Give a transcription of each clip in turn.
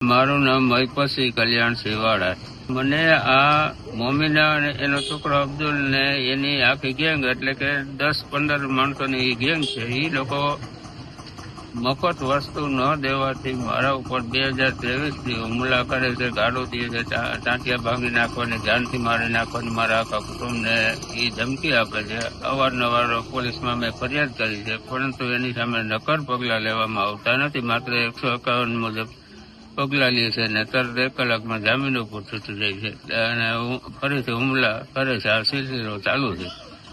મારું નામ મહિપતસિંહ કલ્યાણ સિવાડા. મને આ મોમીના અને એનો છોકરો અબ્દુલ ને એની આખી ગેંગ એટલે કે 10-15 માણસોની ગેંગ છે. એ લોકો મફત વસ્તુ ન દેવાથી મારા ઉપર 2023થી હુમલા કરે છે, ગાડો દે છે, ટાંટિયા ભાંગી નાખવાની, જાનથી મારી નાખવાની, મારા આખા કુટુંબને એ ધમકી આપે છે. અવારનવાર પોલીસમાં મેં ફરિયાદ કરી છે, પરંતુ એની સામે નક્કર પગલાં લેવામાં આવતા નથી. માત્ર 151 મુજબ પગલાં લે છે ને તરત 1 કલાકમાં જામીન ઉપર છૂટી જાય છે અને ફરીથી હુમલા કરે છે. આ સિલસિલો ચાલુ છે.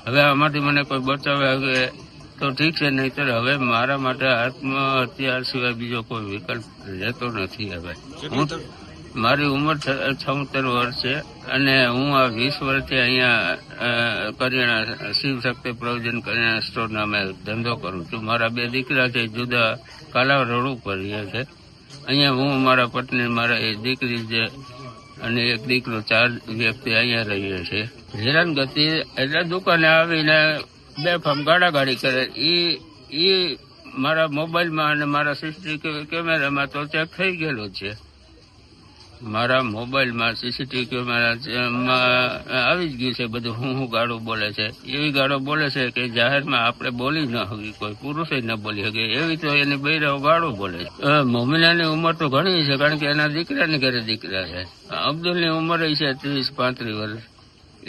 હવે આમાંથી મને કોઈ બચાવે હવે તો ઠીક છે, નહીંતર હવે મારા માટે આત્મહત્યા સિવાય બીજો કોઈ વિકલ્પ રહેતો નથી. હવે મારી ઉંમર 76 વર્ષ છે અને હું આ 20 વર્ષથી અહીંયા કરિયાણા શિવશક્તિ પ્રોવિઝન કરિયાણા સ્ટોર નામે ધંધો કરું છું. મારા 2 દીકરા છે, જુદા કાલા રોડ ઉપર રહે છે. અહીંયા હું, મારા પત્ની, મારા એક દીકરી છે અને એક દીકરો, 4 વ્યક્તિ અહીંયા રહીએ છે. હેરાનગતિ એટલે દુકાને આવીને બેફામ ગાડાગાડી કરે. એ મારા મોબાઈલમાં અને મારા સીસીટીવી કેમેરામાં તો ચેક થઈ ગયેલું છે. મારા મોબાઈલમાં સીસીટીવી કેમેરામાં આવી જ ગયું છે બધું. હું ગાડું બોલે છે, એવી ગાડો બોલે છે કે જાહેરમાં આપણે બોલી ન હકી, કોઈ પુરુષે ન બોલી શકે એવી તો એની બૈરાઓ ગાડું બોલે છે. મોમિનાની ઉંમર તો ઘણી છે, કારણ કે એના દીકરાની ઘરે દીકરા છે. અબ્દુલની ઉંમર છે 30-35 વર્ષ.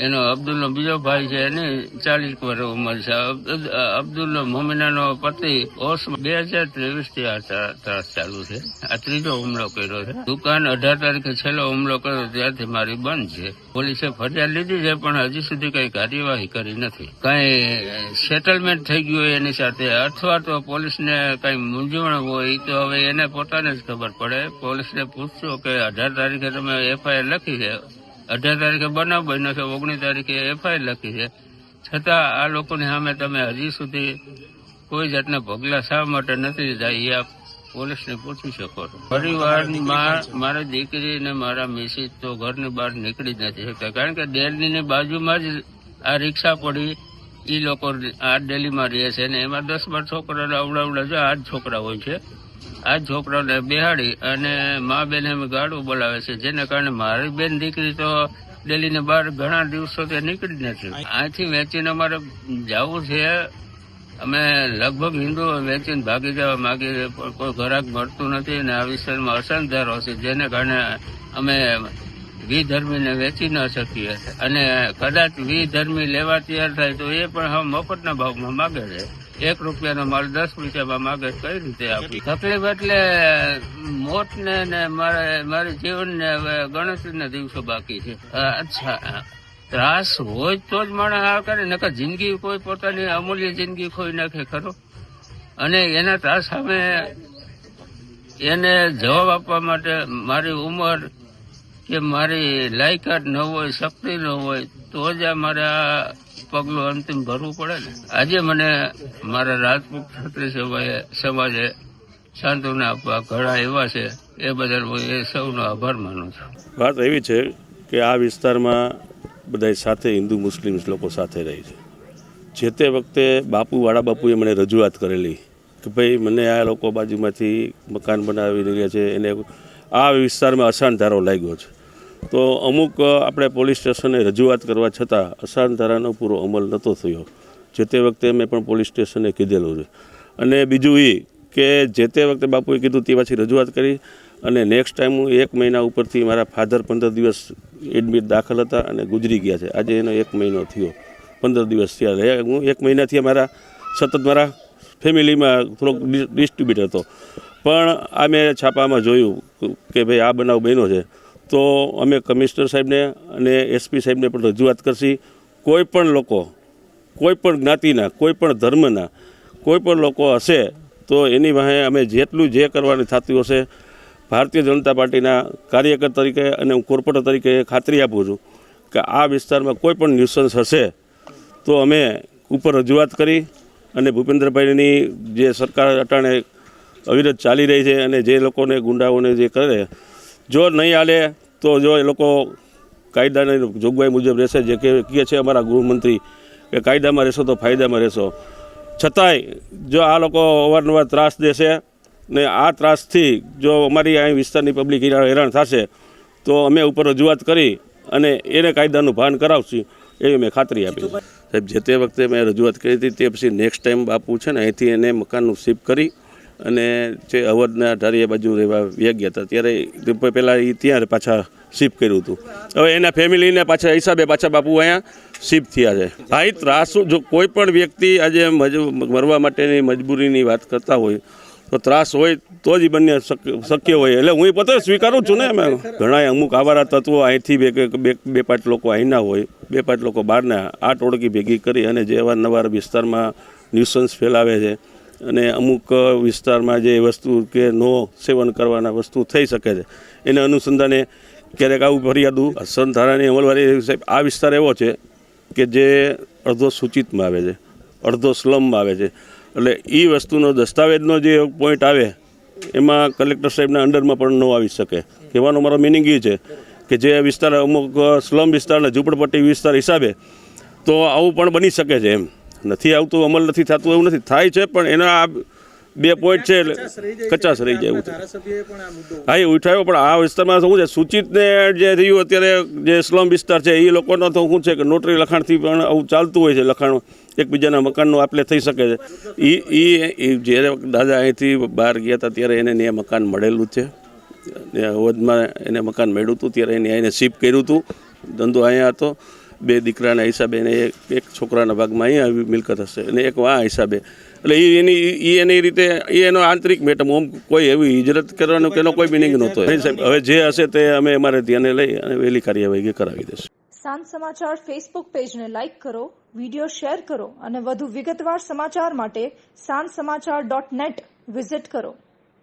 એનો અબ્દુલનો બીજો ભાઈ છે, એની 40 વર્ષ ઉંમર છે. અબ્દુલનો મોમિનાનો પતિ 2023થી આ ત્રાસ ચાલુ છે. આ ત્રીજો હુમલો કર્યો છે. દુકાન 18 તારીખે છેલ્લો હુમલો કર્યો ત્યારથી મારી બંધ છે. પોલીસે ફરિયાદ લીધી છે પણ હજી સુધી કઈ કાર્યવાહી કરી નથી. કઈ સેટલમેન્ટ થઈ ગયું હોય એની સાથે, અથવા તો પોલીસને કઈ મૂંઝવણ હોય તો હવે એને પોતાને જ ખબર પડે. પોલીસને પૂછશો કે 18 તારીખે તમે FIR લખી છે, 18 તારીખે બનાવ બન્યો છે, 19 તારીખે FIR લખી છે, છતાં આ લોકોની સામે તમે હજી સુધી કોઈ જાતના પગલાં શા માટે નથી લીધા એ આપ પોલીસને પૂછી શકો છો. પરિવારમાં મારી દીકરી ને મારા મિસિસ તો ઘરની બહાર નીકળી જ નથી શકતા, કારણ કે ડેલીની બાજુમાં જ આ રિક્ષા પડી. એ લોકો આ ડેલીમાં રહે છે ને એમાં 10-12 છોકરાને અવડાવડા જો આ જ છોકરા હોય છે. આ છોકરાઓને બેહાડી અને મા બેન અમે ગાડું બોલાવે છે, જેને કારણે મારી બેન દીકરી તો ડેલીને બહાર ઘણા દિવસોથી નીકળી નથી. અહીંથી વેચીને અમારે જવું છે. અમે લગભગ હિન્દુ વેચીને ભાગી જવા માંગીએ, કોઈ ઘરાક મળતું નથી અને આ વિસ્તારમાં અશાંતધારો છે, જેને કારણે અમે વિધર્મીને વેચી ન શકીએ. અને કદાચ વિધર્મી લેવા તૈયાર થાય તો એ પણ હવે મફતના ભાવમાં માગે છે. 1 રૂપિયાનો માલ 10 પૈસામાં માગે. કઈ રીતે આપી તકલીફ એટલે મોત ને મારી જીવનને હવે ગણતરીના દિવસો બાકી છે. અચ્છા, ત્રાસ હોય તો જ માણસ આ કરે, નકર જિંદગી કોઈ પોતાની અમૂલ્ય જિંદગી ખોઈ નાખે ખરો. અને એના ત્રાસ સામે એને જવાબ આપવા માટે મારી ઉંમર કે મારી લાયકાત ન હોય, શક્તિ ન હોય તો જ મારે આ પગલું અંતિમ ભરવું પડે ને. આજે મને મારા રાજપૂત ક્ષત્રિય સમાજે સાંત્વના આપવા ઘણા એવા છે, એ બદલ હું એ સૌનો આભાર માનું છું. વાત એવી છે કે આ વિસ્તારમાં બધા સાથે હિન્દુ મુસ્લિમ લોકો સાથે રહી છે. જે તે વખતે વાળા બાપુએ મને રજૂઆત કરેલી કે ભાઈ મને આ લોકો બાજુમાંથી મકાન બનાવી રહ્યા છે, એને આ વિસ્તારમાં અશાંત ધારો લાગ્યો છે. તો અમુક આપણે પોલીસ સ્ટેશને રજૂઆત કરવા છતાં અશાંત ધારાનો પૂરો અમલ નહોતો થયો. જે તે વખતે મેં પણ પોલીસ સ્ટેશને કીધેલું છે. અને બીજું એ કે જે તે વખતે બાપુએ કીધું તે પાછી રજૂઆત કરી અને નેક્સ્ટ ટાઈમ હું 1 મહિના ઉપરથી મારા ફાધર 15 દિવસ એડમિટ દાખલ હતા અને ગુજરી ગયા છે. આજે એનો 1 મહિનો થયો, 15 દિવસ થયા. હું 1 મહિનાથી સતત મારા ફેમિલીમાં થોડોક ડિસ્ટ્રીબ્યુટ હતો. પણ આ મેં છાપામાં જોયું કે ભાઈ આ બનાવ બન્યો છે, તો અમે કમિશનર સાહેબને અને SP સાહેબને પણ રજૂઆત કરશી. કોઈ પણ લોકો, કોઈ પણ જ્ઞાતિના, કોઈ પણ ધર્મના કોઈ પણ લોકો હશે તો એની વાહે અમે જેટલું જે કરવાનું થતું હશે, ભારતીય જનતા પાર્ટીના કાર્યકર તરીકે અને હું કોર્પોરેટર તરીકે ખાતરી આપું છું કે આ વિસ્તારમાં કોઈ પણ ન્યુસન્સ હશે તો અમે ઉપર રજૂઆત કરી અને ભૂપેન્દ્રભાઈની જે સરકાર અટાણે અવિરત ચાલી રહી છે અને જે લોકોને ગુંડાઓને જે કરે, જો નહીં હાલે તો જો એ લોકો કાયદાની જોગવાઈ મુજબ રહેશે. જે કહે છે અમારા ગૃહમંત્રી કે કાયદામાં રહેશો તો ફાયદામાં રહેશો, છતાંય જો આ લોકો અવારનવાર ત્રાસ દેશે ને આ ત્રાસથી જો અમારી અહીં વિસ્તારની પબ્લિક હેરાન થશે તો અમે ઉપર રજૂઆત કરી અને એને કાયદાનું ભાન કરાવશું એવી મેં ખાતરી આપી. સાહેબ જે તે વખતે મેં રજૂઆત કરી હતી તે પછી નેક્સ્ટ ટાઈમ બાપુ છે ને અહીંથી એને મકાનનું શિફ્ટ કરી અને જે અવધના ઢારીયા બાજુ રહેવા વ્યાગ્યા હતા ત્યારે પહેલાં એ ત્યાં પાછા શિફ્ટ કર્યું હતું. હવે એના ફેમિલીને પાછા હિસાબે પાછા બાપુ અહીંયા શિફ્ટ થયા છે. ભાઈ ત્રાસ જો કોઈ પણ વ્યક્તિ આજે મરવા માટેની મજબૂરીની વાત કરતા હોય તો ત્રાસ હોય તો જ બંને શક્ય હોય. એટલે હું પોતે સ્વીકારું છું ને. એમ ઘણા અમુક આવારા તત્વો અહીંથી બે પાંચ લોકો અહીંના હોય, બે પાંચ લોકો બહારના આ ટોળકી ભેગી કરી અને જે અવારનવાર વિસ્તારમાં ન્યુસન્સ ફેલાવે છે અને અમુક વિસ્તારમાં જે વસ્તુ કે નો સેવન કરવાના વસ્તુ થઈ શકે છે એને અનુસંધાને ક્યારેક આવું ફરિયાદો સંધારાની અમલવારી સાહેબ આ વિસ્તાર એવો છે કે જે અડધો સૂચિતમાં આવે છે, અડધો સ્લમમાં આવે છે. એટલે એ વસ્તુનો દસ્તાવેજનો જે પોઈન્ટ આવે એમાં કલેક્ટર સાહેબના અંડરમાં પણ ન આવી શકે. કહેવાનો મારો મિનિંગ એ છે કે જે વિસ્તાર અમુક સ્લમ વિસ્તારના ઝૂંપડપટ્ટી વિસ્તાર હિસાબે તો આવું પણ બની શકે છે. એમ નથી આવતું, અમલ નથી થતું એવું નથી, થાય છે પણ એના આ બે પોઈન્ટ છે એટલે કચાશ રહી જાય એવું. હા એ ઉઠાવ્યો પણ આ વિસ્તારમાં શું છે સૂચિતને જે થયું અત્યારે જે સ્લમ વિસ્તાર છે એ લોકોનો તો શું છે કે નોટરી લખાણથી પણ આવું ચાલતું હોય છે. લખાણ એકબીજાના મકાનનું આપલે થઈ શકે છે. એ જ્યારે દાદા અહીંથી બહાર ગયા હતા ત્યારે એને ત્યાં મકાન મળેલું છે. અવધમાં એને મકાન મળ્યું હતું ત્યારે એને અહીંને શિફ્ટ કર્યું હતું. ધંધો અહીંયા હતો. બે દીકરાના હિસાબે એને એક છોકરાના ભાગમાં અહીંયા મિલકત હશે અને એક આ હિસાબે. એટલે એની રીતે એનો આંતરિક મેટમ ઓમ કોઈ એવી હિજરત કરવાનો કે એનો કોઈ મિનિંગ નહોતો. સાહેબ હવે જે હશે તે અમે અમારે ધ્યાને લઈ અને વહેલી કાર્યવાહી કરાવી દઈશું. સાંજ સમાચાર ફેસબુક પેજને લાઇક કરો, વિડીયો શેર કરો અને વધુ વિગતવાર સમાચાર માટે sanssamachar.net વિઝિટ કરો.